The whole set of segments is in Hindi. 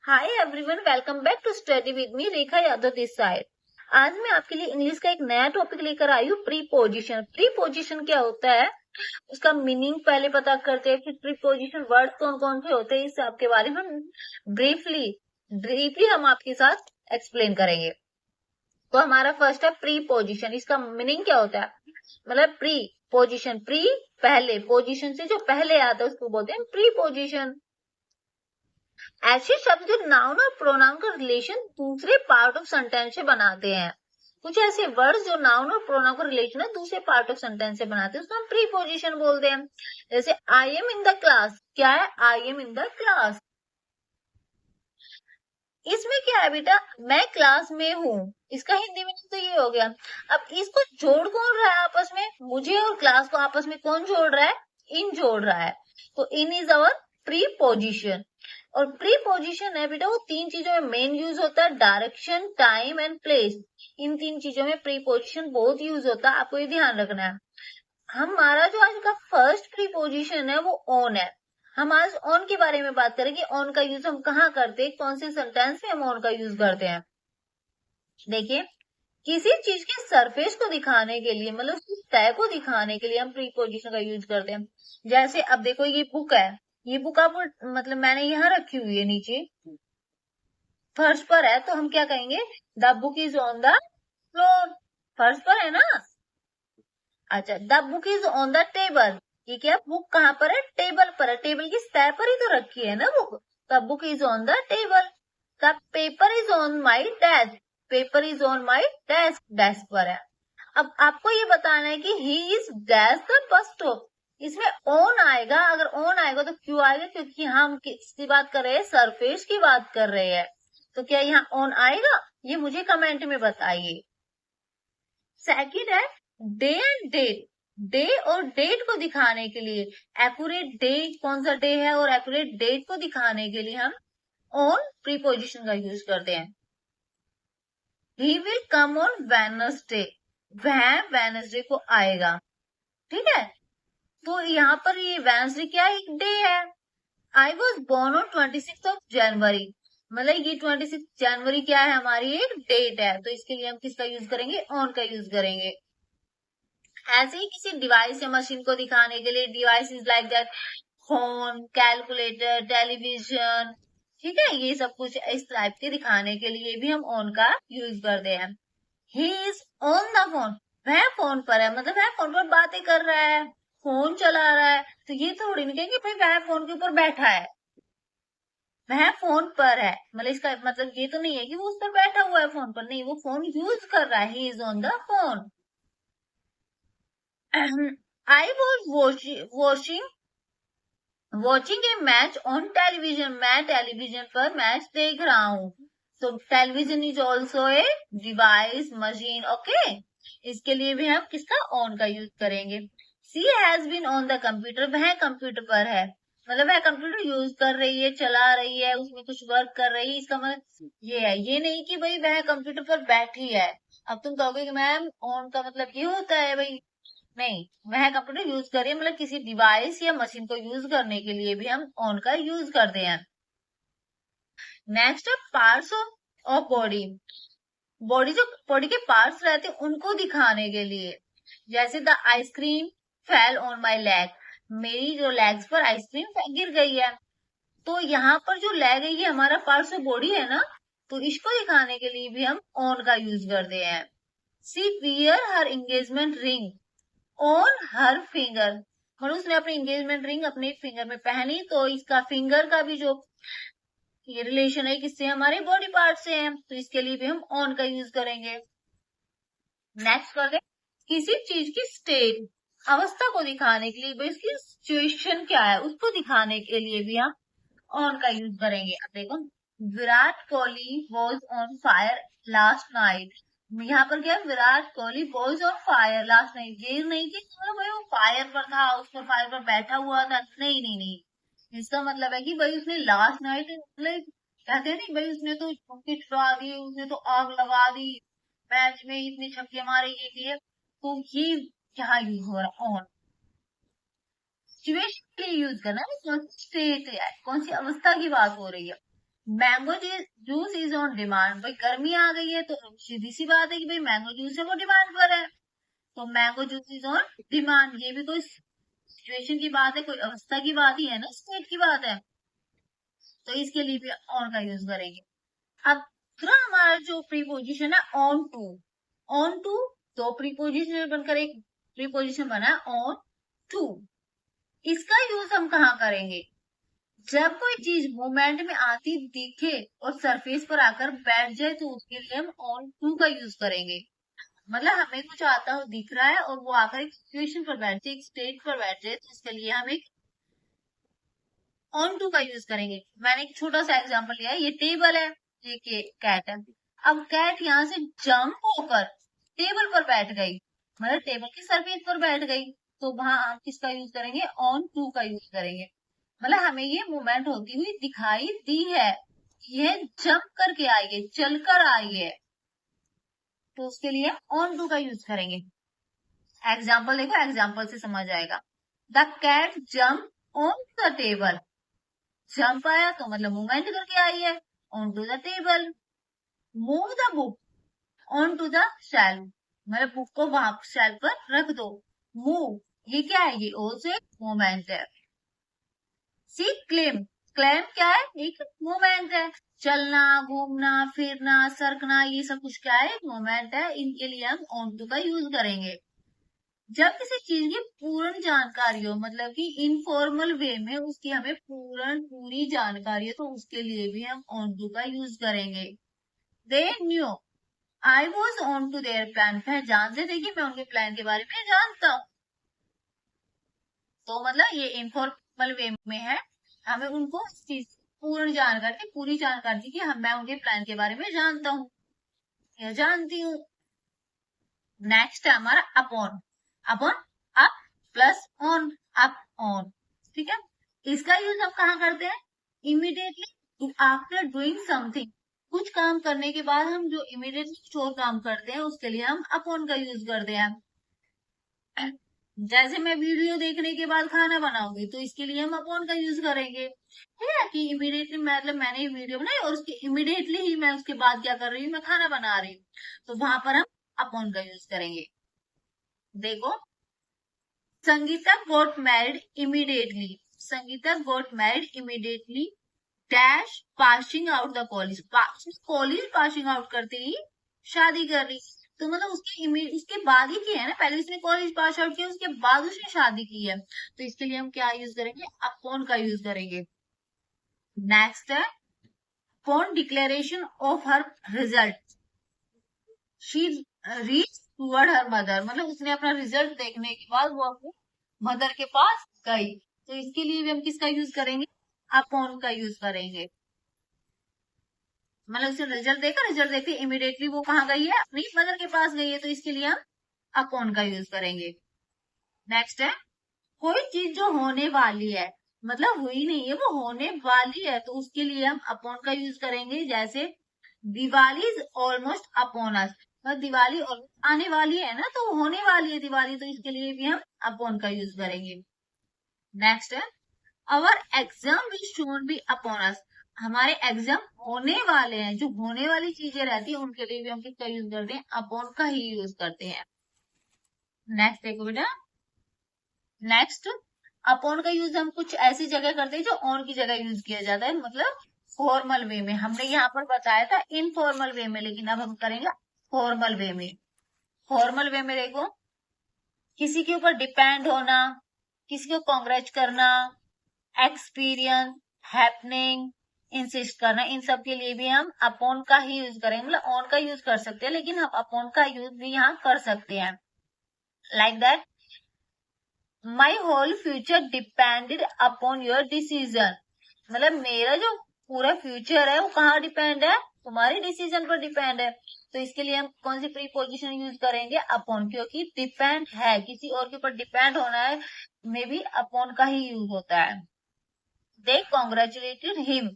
Hi everyone, welcome back to study with me Rekha Yadav this side. आज मैं आपके लिए इंग्लिश का एक नया टॉपिक लेकर आई हूँ, प्रीपोजिशन। प्रीपोजिशन क्या होता है, उसका मीनिंग पहले पता करते हैं, फिर प्रीपोजिशन वर्ड कौन कौन से होते हैं, इस सब के बारे में हम ब्रीफली हम आपके साथ एक्सप्लेन करेंगे। तो हमारा फर्स्ट है प्रीपोजिशन। इसका मीनिंग क्या होता है, मतलब प्रीपोजिशन, प्री पहले, पोजिशन से जो पहले आता है उसको बोलते हैं प्रीपोजिशन। ऐसे शब्द जो नाउन और प्रोनाउन का रिलेशन दूसरे पार्ट ऑफ सेंटेंस से बनाते हैं। कुछ ऐसे वर्ड्स जो नाउन और प्रोनाउन का रिलेशन है दूसरे पार्ट ऑफ सेंटेंस से बनाते हैं, उसको हम प्रीपोजिशन बोलते हैं। जैसे I am in the class, क्या है, I am in the class. इसमें क्या है बेटा, मैं क्लास में हूँ, इसका हिंदी में तो ये हो गया। अब इसको जोड़ कौन रहा है आपस में, मुझे और क्लास को आपस में कौन जोड़ रहा है, इन जोड़ रहा है। तो इन इज अवर प्रीपोजिशन। और प्रीपोजिशन है बेटा, वो तीन चीजों में मेन यूज होता है, डायरेक्शन, टाइम एंड प्लेस। इन तीन चीजों में प्रीपोजिशन बहुत यूज होता है, आपको ये ध्यान रखना है। हमारा जो आज का फर्स्ट प्रीपोजिशन है वो ऑन है। हम आज ऑन के बारे में बात करेंगे, ऑन का यूज हम कहाँ करते हैं, कौन से सेंटेंस में हम ऑन का यूज करते हैं। देखिए, किसी चीज के सरफेस को दिखाने के लिए, मतलब उसकी सतह को दिखाने के लिए हम प्रीपोजिशन का यूज करते हैं। जैसे अब देखो, ये बुक है, ये बुक आप मतलब मैंने यहाँ रखी हुई है, नीचे फर्श पर है, तो हम क्या कहेंगे, the book is on the floor. फर्श पर है ना। अच्छा, the book is on the table, ये क्या, बुक कहाँ पर है, टेबल पर है, टेबल की सतह पर ही तो रखी है ना book. The book is on the table. The paper is on my desk, paper is on my desk, desk पर है। अब आपको ये बताना है कि he is desk the bus stop. इसमें ऑन आएगा, अगर ऑन आएगा तो क्यों आएगा, क्योंकि हम किसकी बात कर रहे हैं, सरफेस की बात कर रहे हैं। तो क्या यहाँ ऑन आएगा, ये मुझे कमेंट में बताइए। सेकंड है डे एंड डेट। डे और डेट को दिखाने के लिए, एक्यूरेट डे कौन सा डे है और एक्यूरेट डेट को दिखाने के लिए हम ऑन प्रीपोजिशन का यूज करते हैं। He will come on Wednesday, वह वेडनेसडे को आएगा, ठीक है। तो यहाँ पर ये वेडनेसडे क्या है, एक डे है। I was born on 26 of January, मतलब ये 26 जनवरी क्या है, हमारी एक डेट है, तो इसके लिए हम किसका यूज करेंगे, ऑन का यूज करेंगे। ऐसे ही किसी डिवाइस या मशीन को दिखाने के लिए, device is like that phone, calculator, television, ठीक है, ये सब कुछ इस टाइप के दिखाने के लिए भी हम ऑन का यूज करते हैं। ही इज ऑन द फोन, वह फोन पर है, मतलब वह फोन पर बातें कर रहा है, फोन चला रहा है। तो ये थोड़ी नहीं कहेंगे भाई वह फोन के ऊपर बैठा है, वह फोन पर है, मतलब इसका मतलब ये तो नहीं है कि वो उस पर बैठा हुआ है फोन पर, नहीं, वो फोन यूज कर रहा है, he is on the phone. I was watching a match on television, मैं टेलीविजन पर मैच देख रहा हूँ। तो television is also a device, machine, okay. इसके लिए भी हम किसका, ऑन का यूज करेंगे। She has been on the computer, वह कंप्यूटर पर है, मतलब वह कंप्यूटर यूज कर रही है, चला रही है, उसमें कुछ वर्क कर रही है, इसका मतलब ये है, ये नहीं कि भाई वह कंप्यूटर पर बैठी है। अब तुम कहोगे कि मैम ऑन का मतलब ये होता है, भाई नहीं, वह कंप्यूटर यूज करिए, मतलब किसी डिवाइस या मशीन को यूज करने के लिए भी हम ऑन का यूज करते हैं। नेक्स्ट है पार्ट्स ऑफ बॉडी। बॉडी, जो बॉडी के पार्ट्स रहते हैं उनको दिखाने के लिए, जैसे the ice cream fell on my leg, मेरी जो लेग्स पर आइसक्रीम गिर गई है। तो यहाँ पर जो लेग है ये हमारा पार्ट्स ऑफ बॉडी है ना, तो इसको दिखाने के लिए भी हम ऑन का यूज करते हैं। She wear her engagement ring on her finger, मतलब उसने अपनी एंगेजमेंट रिंग अपने फिंगर में पहनी, तो इसका फिंगर का भी जो ये रिलेशन है किससे, हमारे बॉडी पार्ट से है, तो इसके लिए भी हम ऑन का यूज करेंगे। नेक्स्ट करते हैं, किसी चीज की स्टेट, अवस्था को दिखाने के लिए, भाई उसकी सिचुएशन क्या है उसको दिखाने के लिए भी हम ऑन का यूज करेंगे। अब देखो, Virat Kohli was on fire last night, यहाँ पर क्या, Virat Kohli was on fire last night, ये नहीं कि भाई वो फायर पर था, उस पर फायर पर बैठा हुआ था, नहीं नहीं नहीं, इसका मतलब है कि भाई उसने लास्ट नाइट, मतलब कहते हैं नहीं भाई उसने तो छक्के छुड़ा दिए, उसने तो आग लगा दी, मैच में इतने छक्के मारे, ये किए, तो ये क्या यूज हो रहा है, ऑन। सिचुएशन के लिए यूज करना है, कौन सी स्टेट है, कौन सी अवस्था की बात हो रही है। Mango juice is on demand, भाई गर्मी आ गई है तो सीधी सी बात है कि भाई मैंगो जूस है वो डिमांड पर है, तो mango juice is on demand. ये भी कोई सिचुएशन की बात है, कोई अवस्था की बात ही है ना, स्टेट की बात है, तो इसके लिए भी ऑन का यूज करेंगे। अब दूसरा हमारा जो प्रीपोजिशन है ऑन टू, ऑन टू दो प्रीपोजिशन बनकर एक प्रीपोजिशन बना ऑन टू। इसका यूज हम कहाँ करेंगे, जब कोई चीज मूवमेंट में आती दिखे और सरफेस पर आकर बैठ जाए तो उसके लिए हम ऑन टू का यूज करेंगे। मतलब हमें कुछ आता हो दिख रहा है और वो आकर एक सिचुएशन पर बैठ जाए, एक स्टेट पर बैठ जाए, तो इसके लिए हम एक ऑन टू का यूज करेंगे। मैंने एक छोटा सा एग्जांपल लिया है, ये टेबल है, ये कैट है। अब कैट यहाँ से जंप होकर टेबल पर बैठ गई, मतलब टेबल की सरफेस पर बैठ गई, तो वहां आप किसका यूज करेंगे, ऑन टू का यूज करेंगे। मतलब हमें ये मूवमेंट होती हुई दिखाई दी है, यह जंप करके आई है, चलकर आई है, तो उसके लिए ऑन टू का यूज करेंगे। एग्जाम्पल देखो, एग्जाम्पल से समझ आएगा। The cat jump on the table, jump आया तो मतलब मूवमेंट करके आई है, on to the table. Move the book on to the shelf, मतलब बुक को वहां शेल्फ पर रख दो। मूव, ये क्या है, ये ऑल्सो एक मूवमेंट है। सी क्लेम, क्लेम क्या है, एक मूवमेंट है। चलना, घूमना, फिरना, सरकना, ये सब कुछ क्या है, एक मूवमेंट है। इनके लिए हम ऑन टू का यूज करेंगे। जब किसी चीज की पूर्ण जानकारी हो, मतलब कि इनफॉर्मल वे में उसकी हमें पूरी जानकारी है, तो उसके लिए भी हम ऑन टू का यूज करेंगे। They knew I was on to their plan, वह जानते थे कि मैं उनके प्लान के बारे में जानता हूँ। तो मतलब ये इनफॉर्मल वे में है, हमें उनको इस चीज पूर्ण जानकारी, पूरी जानकारी थी कि मैं उनके प्लान के बारे में जानता हूँ या जानती हूँ। नेक्स्ट है हमारा upon, upon up plus on, up on, ठीक है। इसका यूज हम कहाँ करते हैं, इमीडिएटली आफ्टर डूइंग समथिंग, कुछ काम करने के बाद हम जो इमीडिएटली कुछ और काम करते हैं उसके लिए हम अपॉन का यूज करते हैं। जैसे मैं वीडियो देखने के बाद खाना बनाऊंगी तो इसके लिए हम अपॉन का यूज करेंगे, ठीक है, कि इमीडिएटली मतलब मैंने वीडियो बनाई और उसके इमीडिएटली ही मैं उसके बाद क्या कर रही हूँ, मैं खाना बना रही हूँ, तो वहां पर हम अपॉन का यूज करेंगे। देखो, Sangeeta got married immediately, Sangeeta got married immediately dash passing out the college, college passing out करते ही शादी कर रही, तो मतलब उसके बाद ही किया है ना, पहले उसने कॉलेज पास आउट किया, उसके बाद उसने शादी की है, तो इसके लिए हम क्या यूज करेंगे, अपॉन का यूज करेंगे। नेक्स्ट है upon declaration of her result, she reach toward her mother, मतलब उसने अपना रिजल्ट देखने के बाद वो अपने मदर के पास गई, तो इसके लिए भी हम किसका यूज करेंगे, अपॉन का यूज करेंगे। मतलब उसने रिजल्ट देखा, रिजल्ट देखते इमीडिएटली वो कहाँ गई है, अपनी मदर के पास गई है, तो इसके लिए हम अपॉन का यूज करेंगे। नेक्स्ट है कोई चीज जो होने वाली है, मतलब हुई नहीं है, वो होने वाली है, तो उसके लिए हम अपॉन का यूज करेंगे। जैसे Diwali is almost upon us, मतलब दिवाली आने वाली है ना, तो होने वाली है दिवाली, तो इसके लिए भी हम अपॉन का यूज करेंगे। नेक्स्ट है our exam will soon be upon us, हमारे एग्जाम होने वाले हैं, जो होने वाली चीजें रहती है उनके लिए भी हम किसका यूज करते हैं, अपॉन का ही यूज करते हैं। नेक्स्ट देखो बेटा, नेक्स्ट अपॉन का यूज हम कुछ ऐसी जगह करते हैं जो ऑन की जगह यूज किया जाता है, मतलब फॉर्मल वे में। हमने यहाँ पर बताया था इनफॉर्मल वे में, लेकिन अब हम करेंगे फॉर्मल वे में। फॉर्मल वे में देखो, किसी के ऊपर डिपेंड होना, किसी को कॉन्ग्रेच करना, एक्सपीरियंस, हैपनिंग, इंसिस्ट करना, इन सब के लिए भी हम अपॉन का ही यूज करेंगे। मतलब ऑन का यूज कर सकते हैं, लेकिन हम अपॉन का यूज भी यहाँ कर सकते हैं। Like that my whole future depended upon your decision, मतलब मेरा जो पूरा फ्यूचर है वो कहाँ डिपेंड है, तुम्हारे डिसीजन पर डिपेंड है, तो इसके लिए हम कौन सी प्रीपोजिशन यूज करेंगे, अपॉन, क्योंकि डिपेंड है, किसी और के ऊपर डिपेंड होना है में भी अपॉन का ही यूज होता है। दे कॉन्ग्रेचुलेटेड हिम,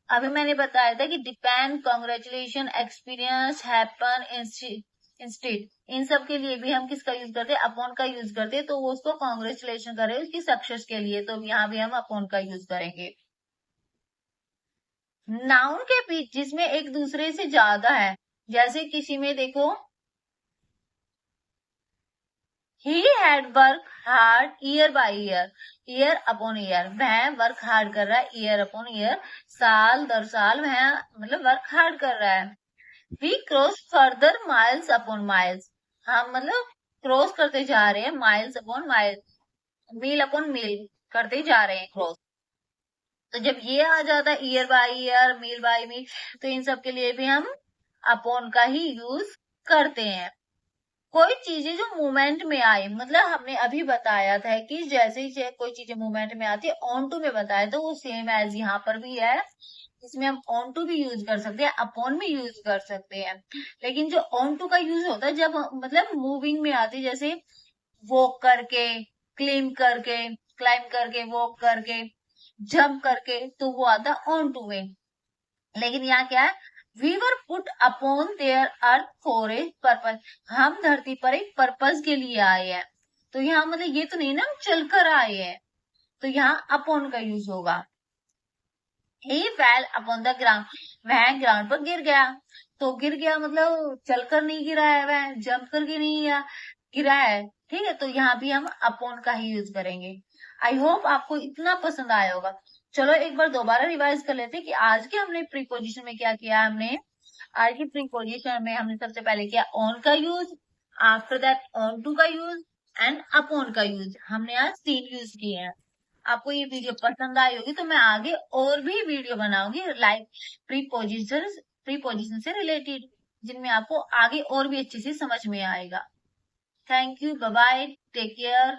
अभी मैंने बताया था कि depend, congratulation, experience, happen, instead, इन सब के लिए भी हम किसका यूज करते हैं, अपॉन का यूज करते हैं, तो वो उसको कॉन्ग्रेचुलेशन करे उसकी सक्सेस के लिए, तो यहाँ भी हम अपॉन का यूज करेंगे। नाउन के बीच जिसमें एक दूसरे से ज्यादा है, जैसे किसी में देखो, he had work hard year by year, year upon year, वह वर्क हार्ड कर रहा है, ईयर अपॉन ईयर, साल दर साल वह मतलब वर्क हार्ड कर रहा है। We cross further miles upon miles, हम मतलब क्रॉस करते जा रहे हैं, माइल्स अपॉन माइल्स, मील अपॉन मील करते जा रहे हैं क्रॉस। तो जब ये आ जाता है year by year, mile by mile, तो इन सब के लिए भी हम अपॉन का ही यूज करते हैं। कोई चीजें जो मूवमेंट में आई, मतलब हमने अभी बताया था कि जैसे ही कोई चीजें मूवमेंट में आती है, ऑन टू में बताया, तो वो सेम एज यहाँ पर भी है, इसमें हम ऑन टू भी यूज कर सकते हैं, अपॉन भी यूज कर सकते हैं। लेकिन जो ऑन टू का यूज होता है जब मतलब मूविंग में आती है, जैसे वॉक करके, क्लाइम करके, वॉक करके, जंप करके, तो वो आता है ऑन टू में। लेकिन यहाँ क्या है, we were put upon there earth for a purpose, हम धरती पर एक पर्पज के लिए आए हैं। तो यहाँ मतलब ये तो नहीं ना हम चलकर आए हैं, तो यहाँ अपॉन का यूज होगा। ही फेल अपॉन द ग्राउंड, वह ग्राउंड पर गिर गया, तो गिर गया मतलब चलकर नहीं गिरा है, वह जंप करके नहीं गिरा, गिरा है, ठीक है। तो यहाँ भी हम अपॉन का ही यूज करेंगे। आई होप आपको इतना पसंद आया होगा। चलो एक बार दोबारा रिवाइज कर लेते हैं कि आज के हमने प्रीपोजिशन में क्या किया। हमने आज की प्रीपोजिशन में हमने सबसे पहले किया ऑन का use, after that on to का यूज एंड अपॉन का यूज, हमने आज 3 यूज किए हैं। आपको ये वीडियो पसंद आई होगी तो मैं आगे और भी वीडियो बनाऊंगी लाइक प्रीपोजिशन से रिलेटेड, जिनमें आपको आगे और भी अच्छे से समझ में आएगा। Thank you, bye bye, take care.